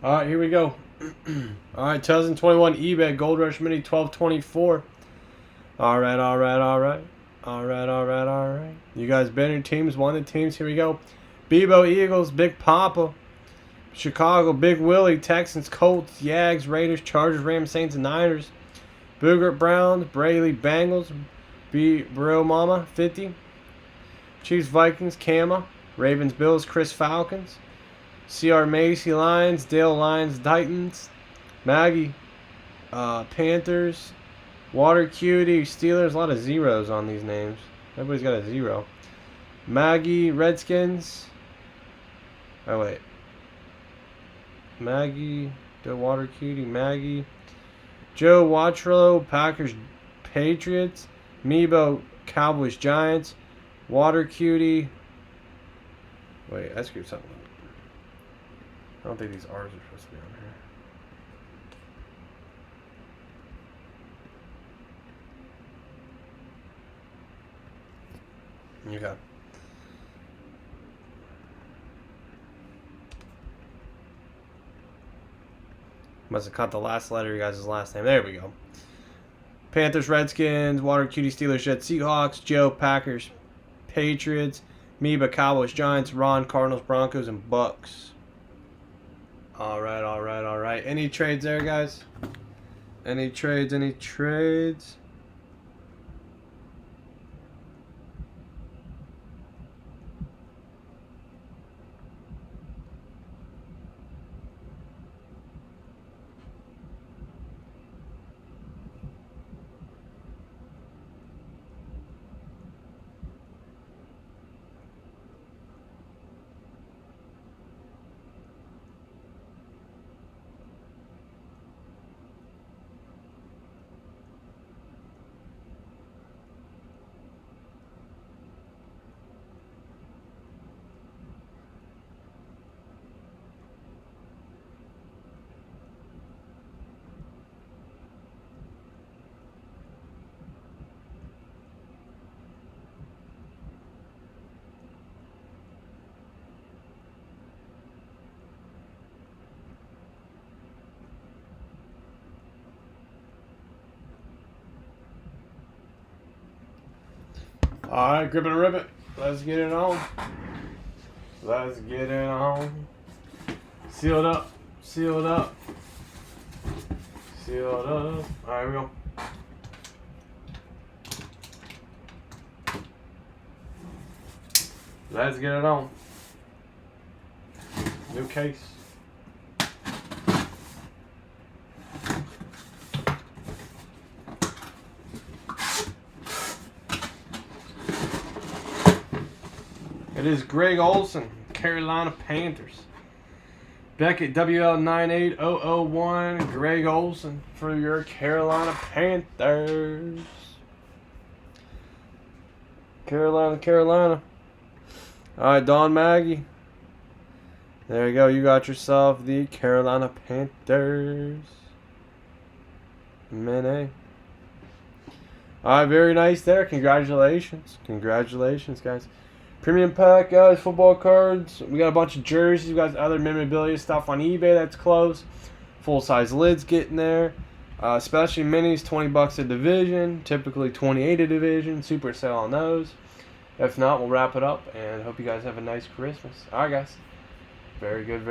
All right, here we go. All right, 2021 eBay Gold Rush Mini 1224. All right. You guys better teams, won the teams. Here we go. Bebo Eagles, Big Papa. Chicago, Big Willie, Texans, Colts, Yags, Raiders, Chargers, Rams, Saints, and Niners. Boogert Browns, Braley, Bengals, Bro Mama, 50. Chiefs, Vikings, Kama. Ravens, Bills, Chris Falcons. CR Macy, Lions, Dale Lions, Titans. Maggie, Panthers. Water Cutie, Steelers. A lot of zeros on these names. Everybody's got a zero. Maggie, Redskins. Oh, wait. Maggie, the Water Cutie, Maggie. Joe Watchrow, Packers, Patriots. Meebo, Cowboys, Giants. Water Cutie. Wait, I screwed something up. I don't think these R's are supposed to be on here. You got. Must have caught the last letter of your guys' last name. There we go. Panthers, Redskins, Water Cutie, Steelers, Jets, Seahawks, Joe, Packers, Patriots, Meba, Cowboys, Giants, Ron, Cardinals, Broncos, and Bucks. All right. Any trades there, guys? Any trades? All right, grip it and rip it. Let's get it on. Sealed up. All right, here we go. Let's get it on. New case. It is Greg Olsen, Carolina Panthers. Beckett WL98001, Greg Olsen for your Carolina Panthers. Carolina. Alright, Don Maggie. There you go. You got yourself the Carolina Panthers. Mene. Alright, very nice there. Congratulations, guys. Premium pack, guys, football cards. We got a bunch of jerseys. We got other memorabilia stuff on eBay that's close. Full-size lids getting there. Especially minis, $20 a division. Typically $28 a division. Super sale on those. If not, we'll wrap it up. And hope you guys have a nice Christmas. All right, guys. Very good.